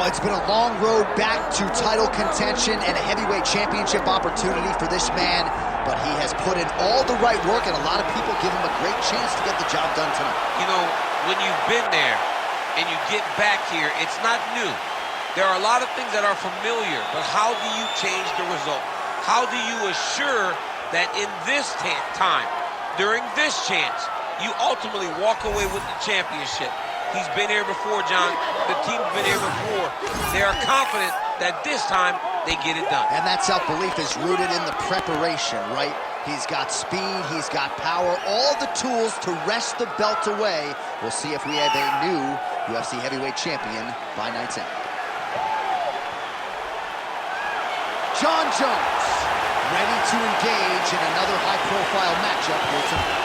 Well, it's been a long road back to title contention and a heavyweight championship opportunity for this man, but he has put in all the right work, and a lot of people give him a great chance to get the job done tonight. You know, when you've been there and you get back here, it's not new. There are a lot of things that are familiar, but how do you change the result? How do you assure that in this time, during this chance, you ultimately walk away with the championship? He's been here before, John. The team's been here before. They are confident that this time they get it done. And that self-belief is rooted in the preparation, right? He's got speed, he's got power, all the tools to wrest the belt away. We'll see if we have a new UFC heavyweight champion by night's end. Jon Jones, ready to engage in another high-profile matchup here tonight.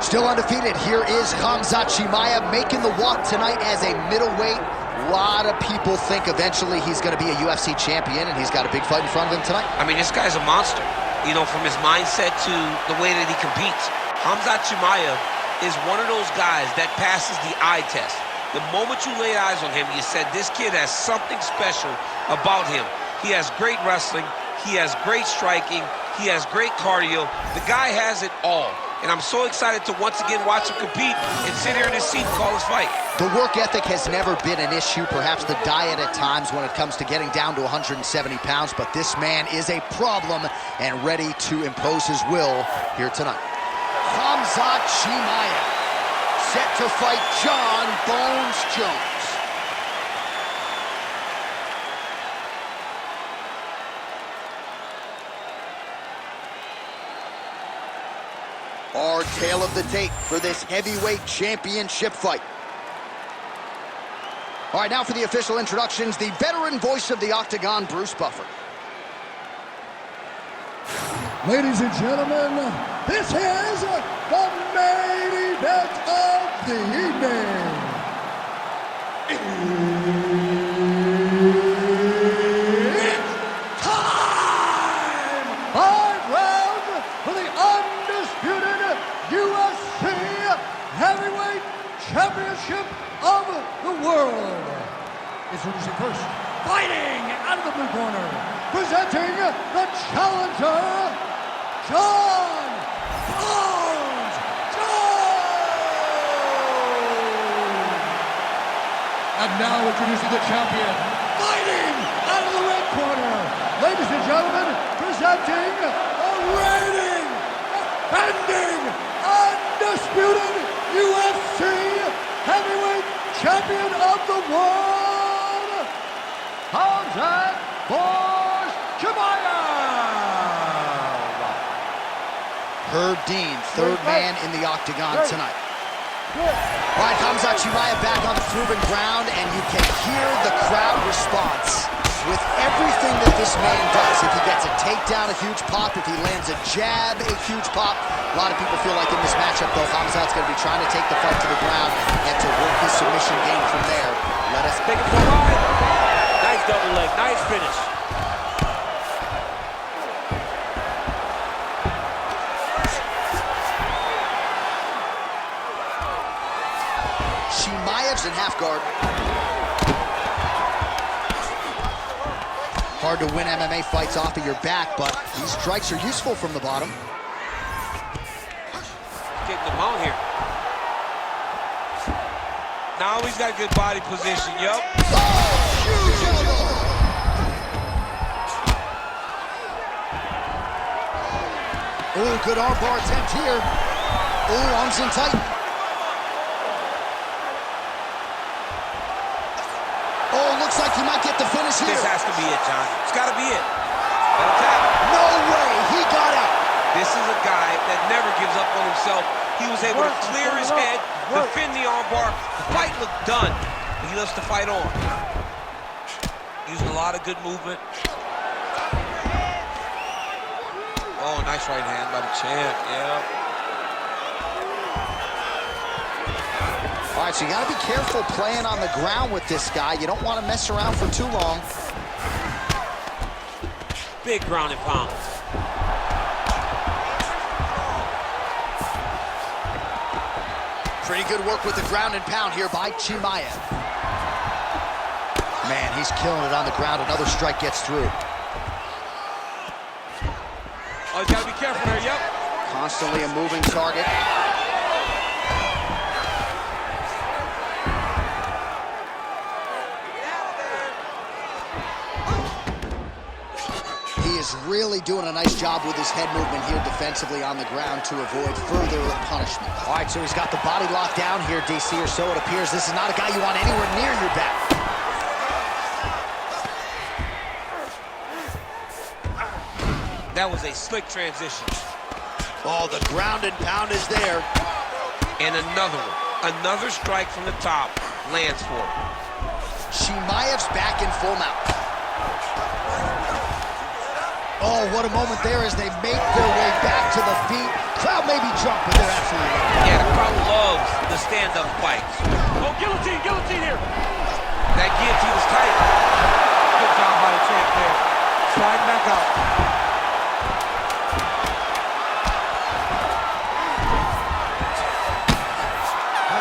Still undefeated, here is Khamzat Chimaev making the walk tonight as a middleweight. A lot of people think eventually he's going to be a UFC champion, and he's got a big fight in front of him tonight. I mean, this guy's a monster. You know, from his mindset to the way that he competes. Khamzat Chimaev is one of those guys that passes the eye test. The moment you laid eyes on him, you said, this kid has something special about him. He has great wrestling. He has great striking. He has great cardio. The guy has it all. And I'm so excited to once again watch him compete and sit here in his seat and call his fight. The work ethic has never been an issue, perhaps the diet at times when it comes to getting down to 170 pounds, but this man is a problem and ready to impose his will here tonight. Khamzat Chimaev, set to fight Jon Bones Jones. Our tale of the tape for this heavyweight championship fight. All right, now for the official introductions, the veteran voice of the Octagon, Bruce Buffer. Ladies and gentlemen, this is the main event of the evening. It's time! 5 rounds for the undisputed UFC Heavyweight Championship of the world. Introducing first, fighting out of the blue corner, presenting the challenger, Jon Bones Jones. And now introducing the champion, fighting out of the red corner, ladies and gentlemen, presenting the reigning, defending, undisputed UFC Heavyweight Champion of the world, Khamzat Chimaev. Herb Dean, third man in the Octagon tonight. All right, Khamzat Chimaev back on the proven ground, and you can hear the crowd response with everything that this man does. If he gets a takedown, a huge pop. If he lands a jab, a huge pop. A lot of people feel like in this matchup, though, Khamzat's going to be trying to take the fight to the ground and to work his submission game from there. Let us take it for a ride. Nice double leg, nice finish. Chimaev's in half guard. Hard to win MMA fights off of your back, but these strikes are useful from the bottom. Getting them out here. Now he's got good body position, yup. Oh, huge elbow! Ooh, good armbar attempt here. Ooh, arms in tight. Oh, looks like he might get the finish here. This has to be it, John. It's got to be it. That'll tap. No way, he got out. This is a guy that never gives up on himself. He was able to clear his head, defend the armbar. The fight looked done, but he lets the fight on. Using a lot of good movement. Oh, nice right hand by the champ, yeah. All right, so you got to be careful playing on the ground with this guy. You don't want to mess around for too long. Big ground and pound. Pretty good work with the ground and pound here by Chimaev. Man, he's killing it on the ground. Another strike gets through. Oh, he's got to be careful there, yep. Constantly a moving target. He is really doing a nice job with his head movement here defensively on the ground to avoid further punishment. All right, so he's got the body locked down here, DC, or so it appears. This is not a guy you want anywhere near your back. That was a slick transition. Oh, the ground and pound is there. And another one. Another strike from the top lands for him. Chimaev's back in full mount. Oh, what a moment there as they make their way back to the feet. Crowd may be drunk, but they're absolutely right. Yeah, the crowd loves the stand-up fights. Oh, guillotine, guillotine here. That guillotine was tight. Good job by the champ there. Sliding back out.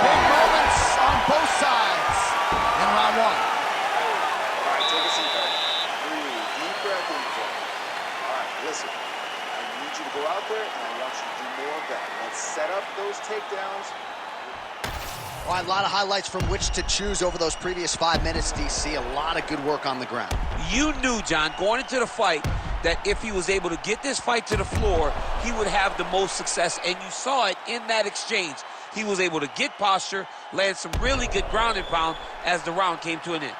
Big moments on both sides in round one. All right, take a seat, buddy. Breathe. Deep breath in for me. All right, listen. I need you to go out there, and I want you to do more of that. Let's set up those takedowns. All right, a lot of highlights from which to choose over those previous 5 minutes, DC. A lot of good work on the ground. You knew, John, going into the fight, that if he was able to get this fight to the floor, he would have the most success, and you saw it in that exchange. He was able to get posture, land some really good ground and pound as the round came to an end.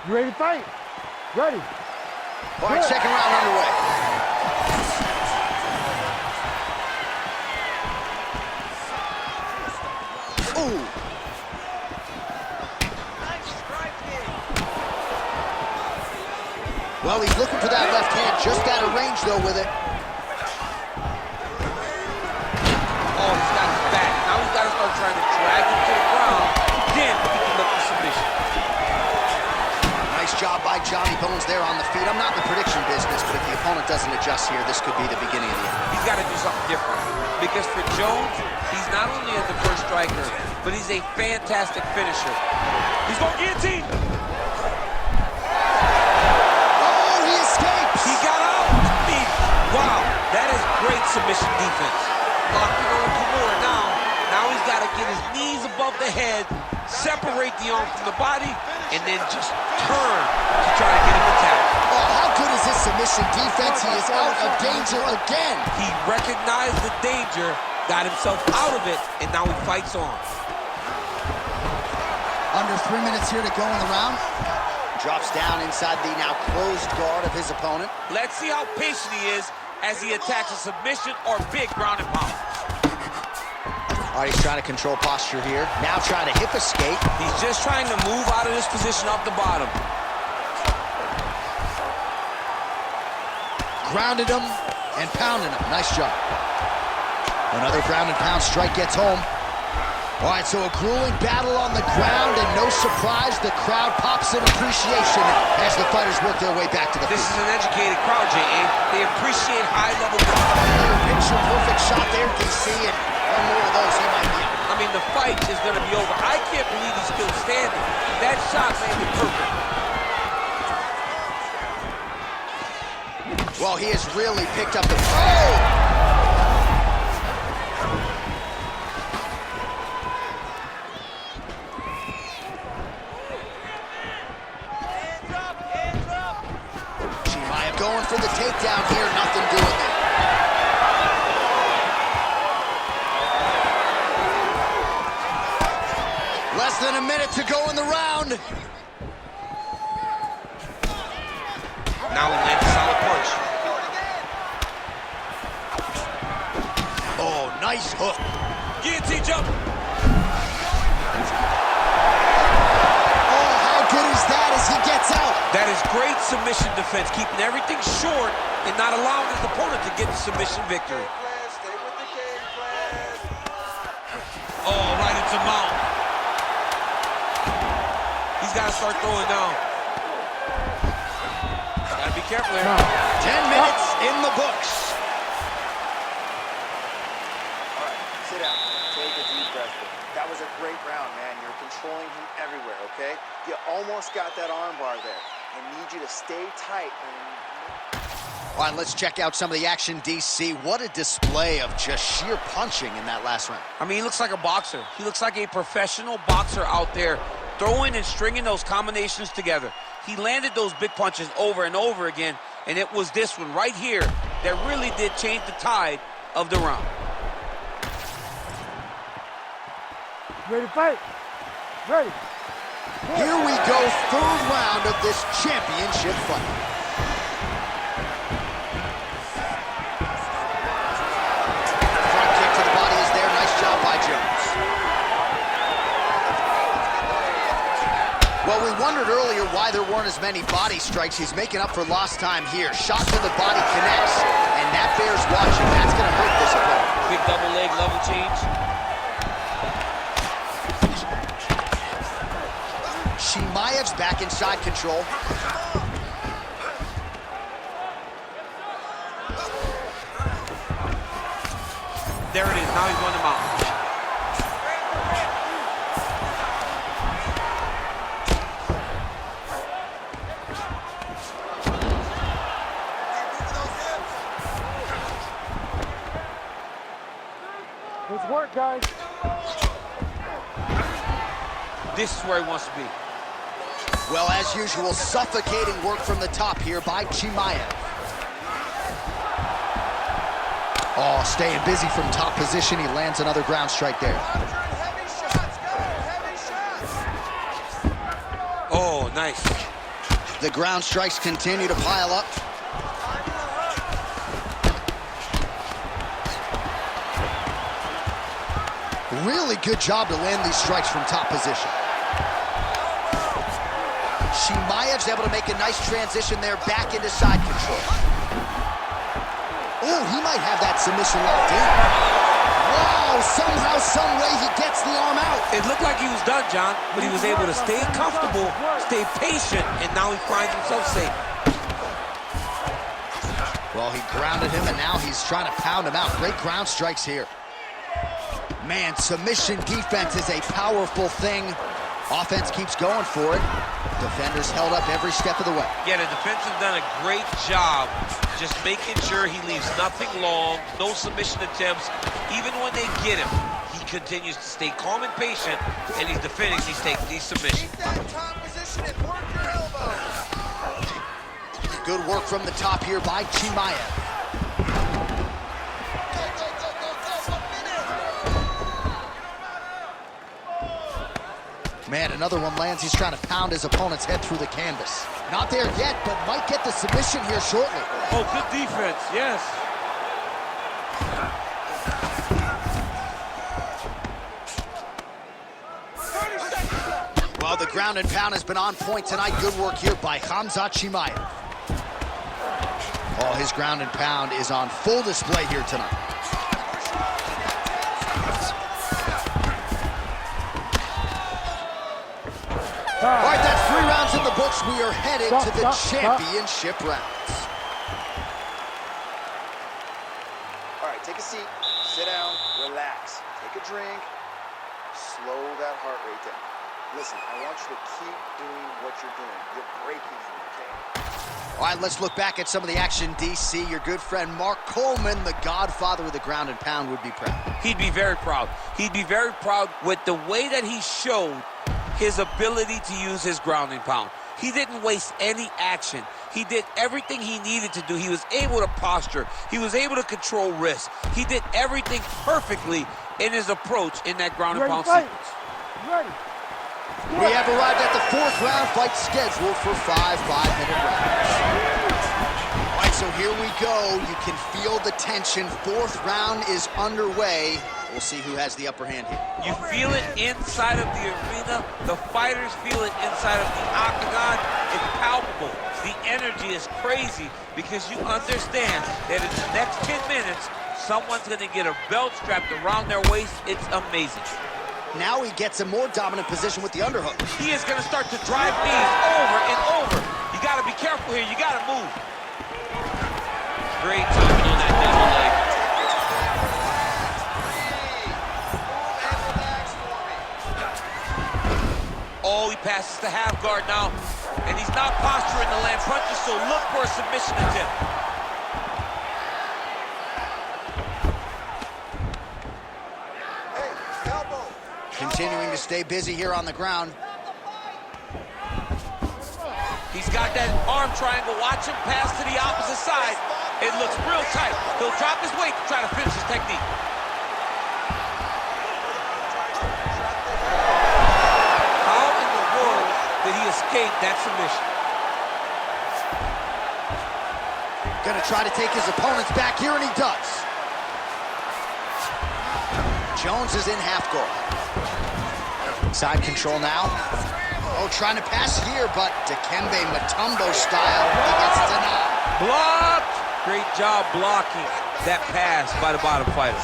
You ready to fight? Ready. All right, second round underway. Ooh. Well, he's looking for that left hand, just out of range, though, with it. Oh, he's got his back. Now he's got to start trying to drag him to the ground. Then he can look for submission. Nice job by Johnny Bones there on the feet. I'm not in the prediction business, but if the opponent doesn't adjust here, this could be the beginning of the end. He's got to do something different. Because for Jones, he's not only a diverse striker, but he's a fantastic finisher. He's going guillotine. Oh, he escapes! He got out. Wow, that is great submission defense. Locking on Kimura now. Now he's got to get his knees above the head, separate the arm from the body, and then just turn to try to get him attacked. Oh, how good is this submission defense? He is out of danger again. He recognized the danger, got himself out of it, and now he fights on. Under 3 minutes here to go in the round. Drops down inside the now closed guard of his opponent. Let's see how patient he is as he attacks a submission or big ground and pound. All right, he's trying to control posture here. Now trying to hip escape. He's just trying to move out of this position off the bottom. Grounded him and pounded him. Nice job. Another ground and pound strike gets home. All right, so a grueling battle on the ground, and no surprise, the crowd pops in appreciation as the fighters work their way back to the This feet. is an educated crowd, J.A. They appreciate high-level boxing. Another picture-perfect shot there, DC, and one more of those, he might be out. I mean, the fight is going to be over. I can't believe he's still standing. That shot landed perfect. Well, he has really picked up the... Oh! Chimaev going for the takedown here, nothing doing there. Less than a minute to go in the round. Now he lands a solid punch. Oh, nice hook. Guillotine jump. Oh, how good is that as he gets out? That is great submission defense, keeping everything short and not allowing his opponent to get the submission victory. Stay with the game plan. Oh, right into mount. He's got to start throwing down. Got to be careful here. 10 minutes in the books. All right, sit down. Take a deep breath. That was a great round, man. You're controlling him everywhere, okay? You almost got that arm bar there. I need you to stay tight. All right, let's check out some of the action, DC. What a display of just sheer punching in that last round. I mean, he looks like a boxer. He looks like a professional boxer out there, throwing and stringing those combinations together. He landed those big punches over and over again, and it was this one right here that really did change the tide of the round. Ready to fight? Ready. Here we go, third round of this championship fight. Front kick to the body is there. Nice job by Jones. Well, we wondered earlier why there weren't as many body strikes. He's making up for lost time here. Shot to the body connects, and that bears watching. That's going to hurt this opponent. Big double leg level change. Chimaev's back inside control. There it is. Now he's on the mount. Let's work, guys. This is where he wants to be. Well, as usual, suffocating work from the top here by Chimaev. Oh, staying busy from top position. He lands another ground strike there. Heavy shots, go! Heavy shots! Oh, nice. The ground strikes continue to pile up. Really good job to land these strikes from top position. Chimaev's able to make a nice transition there back into side control. Oh, he might have that submission locked in. Wow, somehow, some way he gets the arm out. It looked like he was done, John, but he was able to stay comfortable, stay patient, and now he finds himself safe. Well, he grounded him, and now he's trying to pound him out. Great ground strikes here. Man, submission defense is a powerful thing. Offense keeps going for it. Defenders held up every step of the way. Yeah, the defense has done a great job just making sure he leaves nothing long, no submission attempts. Even when they get him, he continues to stay calm and patient, and he's defending these submissions. Keep that top position and work your elbow. Good work from the top here by Chimaev. Man, another one lands. He's trying to pound his opponent's head through the canvas. Not there yet, but might get the submission here shortly. Oh, good defense, yes. Well, the ground and pound has been on point tonight. Good work here by Khamzat Chimaev. Oh, his ground and pound is on full display here tonight. All right, that's 3 rounds in the books. We are headed to the championship rounds. All right, take a seat, sit down, relax, take a drink, slow that heart rate down. Listen, I want you to keep doing what you're doing. You're breaking him, okay? All right, let's look back at some of the action, DC. Your good friend Mark Coleman, the godfather of the ground and pound, would be proud. He'd be very proud. He'd be very proud with the way that he showed his ability to use his ground and pound. He didn't waste any action. He did everything he needed to do. He was able to posture. He was able to control wrist. He did everything perfectly in his approach in that ground and pound sequence. Ready. We have arrived at the 4th round fight scheduled for 5 5-minute rounds. All right, so here we go. You can feel the tension. Fourth round is underway. We'll see who has the upper hand here. You feel it inside of the arena. The fighters feel it inside of the octagon. It's palpable. The energy is crazy because you understand that in the next 10 minutes, someone's going to get a belt strapped around their waist. It's amazing. Now he gets a more dominant position with the underhook. He is going to start to drive knees over and over. You got to be careful here. You got to move. Great timing on that double leg. Oh, he passes the half guard now. And he's not posturing to land punches, so look for a submission attempt. Continuing to stay busy here on the ground. He's got that arm triangle. Watch him pass to the opposite side. It looks real tight. He'll drop his weight to try to finish his technique. How in the world did he escape that submission? Gonna try to take his opponents back here, and he does. Jones is in half guard. Side control now. Oh, trying to pass here, but Dikembe Mutombo style, he gets denied. Blocked! Great job blocking that pass by the bottom fighter.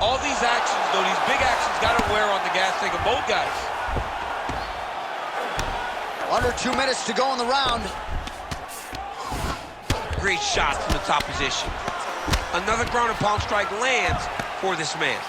All these actions, though, these big actions got to wear on the gas tank of both guys. Under 2 minutes to go in the round. Great shot from the top position. Another ground and pound strike lands for this man.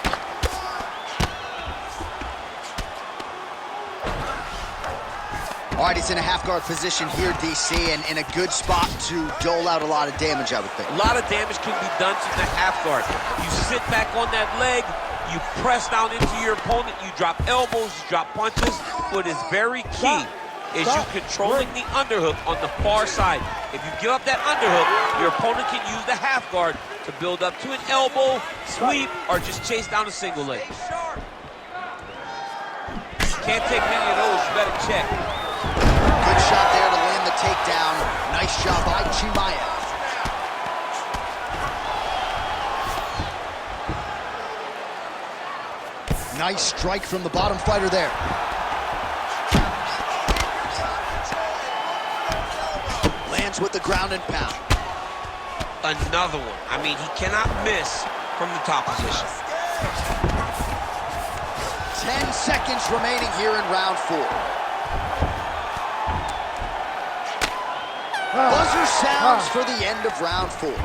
All right, he's in a half-guard position here, DC, and in a good spot to dole out a lot of damage, I would think. A lot of damage can be done from the half guard. You sit back on that leg, you press down into your opponent, you drop elbows, you drop punches. What is very key is you controlling the underhook on the far side. If you give up that underhook, your opponent can use the half guard to build up to an elbow, sweep, or just chase down a single leg. Can't take many of those, you better check. Good shot there to land the takedown. Nice job by Chimaev. Nice strike from the bottom fighter there. Lands with the ground and pound. Another one. I mean, he cannot miss from the top position. 10 seconds remaining here in round 4. Buzzer sounds for the end of round 4. All right,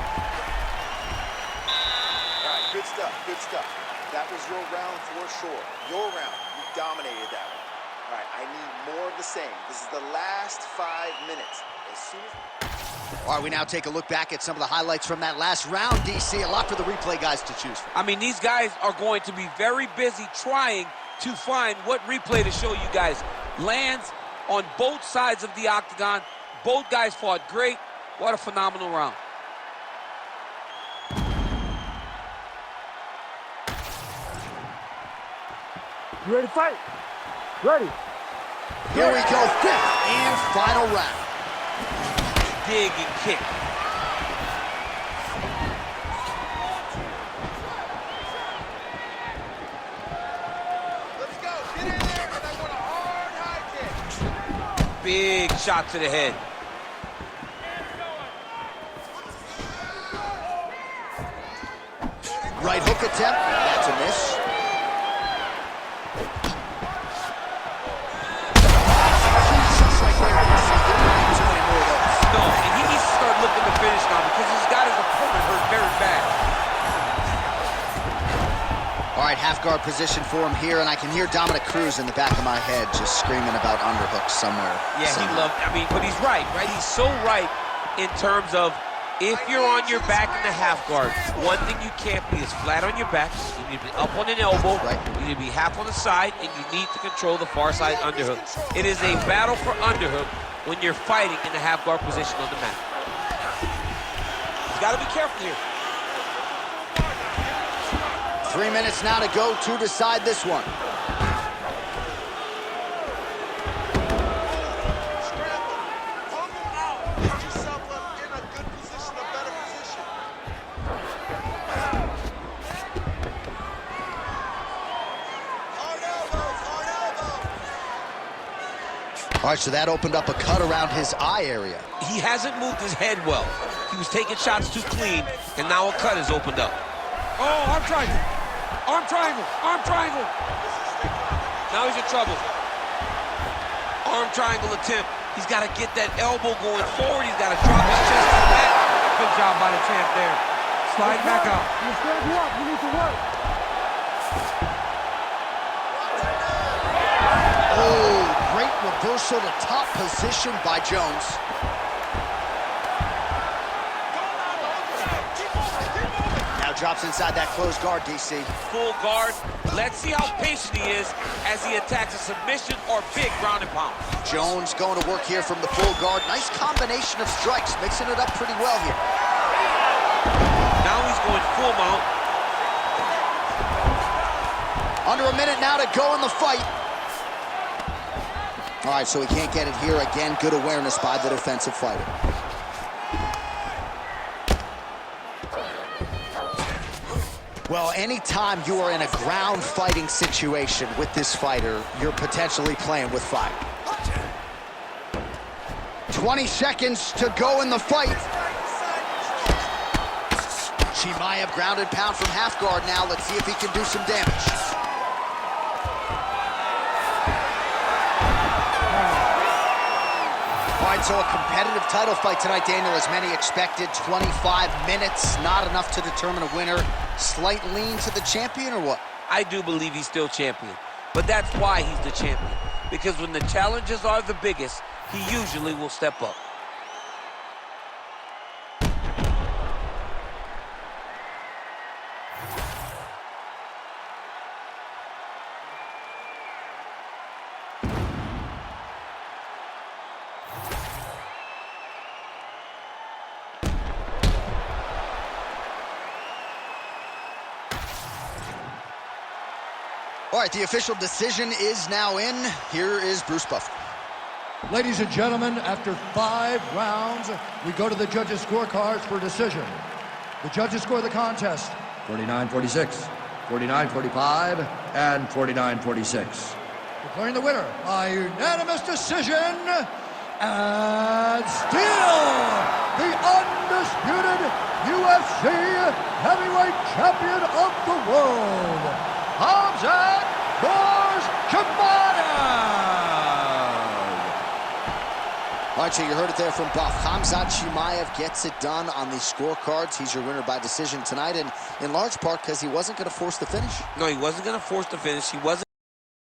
good stuff, good stuff. That was your round for sure. Your round, you dominated that one. All right, I need more of the same. This is the last 5 minutes. As soon as... All right, we now take a look back at some of the highlights from that last round, DC. A lot for the replay guys to choose from. I mean, these guys are going to be very busy trying to find what replay to show you guys. Lands on both sides of the octagon. Both guys fought great. What a phenomenal round. You ready to fight? Ready. Here we go, 5th and final round. Dig and kick. Let's go, get in there, and I want a hard high kick. Big shot to the head. Right hook attempt, that's a miss. Jesus, right there, DC. There aren't too many more of those. No, and he needs to start looking to finish now because he's got his opponent hurt very bad. All right, half guard position for him here, and I can hear Dominic Cruz in the back of my head just screaming about underhooks somewhere. Yeah, he loved, I mean, but he's right? He's so right in terms of if you're on your back in the half guard, one thing you can't be is flat on your back. You need to be up on an elbow. Right. You need to be half on the side, and you need to control the far side underhook. It is a battle for underhook when you're fighting in the half guard position on the mat. You got to be careful here. 3 minutes now to go to decide this one. Get yourself in a good position, a better position. Hard elbows, hard elbows. All right, so that opened up a cut around his eye area. He hasn't moved his head well. He was taking shots too clean, and now a cut has opened up. Oh, arm triangle. Arm triangle. Arm triangle. Now he's in trouble. Arm triangle attempt. He's got to get that elbow going forward. He's got to drop his chest to the mat. Good job by the champ there. Slide back up. You stand you up. You need to work. Oh, great reversal to top position by Jones. Now drops inside that closed guard, DC. Full guard. Let's see how patient he is as he attacks a submission or big ground and pound. Jones going to work here from the full guard. Nice combination of strikes, mixing it up pretty well here. Now he's going full mount. Under a minute now to go in the fight. All right, so he can't get it here. Again, good awareness by the defensive fighter. Well, anytime you are in a ground fighting situation with this fighter, you're potentially playing with fire. 20 seconds to go in the fight. Chimaev grounded pound from half guard now. Let's see if he can do some damage. All right, so a competitive title fight tonight, Daniel, as many expected. 25 minutes, not enough to determine a winner. Slight lean to the champion, or what? I do believe he's still champion, but that's why he's the champion. Because when the challenges are the biggest, he usually will step up. All right, the official decision is now in. Here is Bruce Buffer. Ladies and gentlemen, after 5 rounds, we go to the judges' scorecards for decision. The judges score the contest 49-46, 49-45, and 49-46. Declaring the winner by unanimous decision, and still the undisputed UFC heavyweight champion of the world, Khamzat Chimaev. All right, so you heard it there from Buff. Khamzat Chimaev gets it done on the scorecards. He's your winner by decision tonight, and in large part because he wasn't going to force the finish. No, he wasn't going to force the finish. He wasn't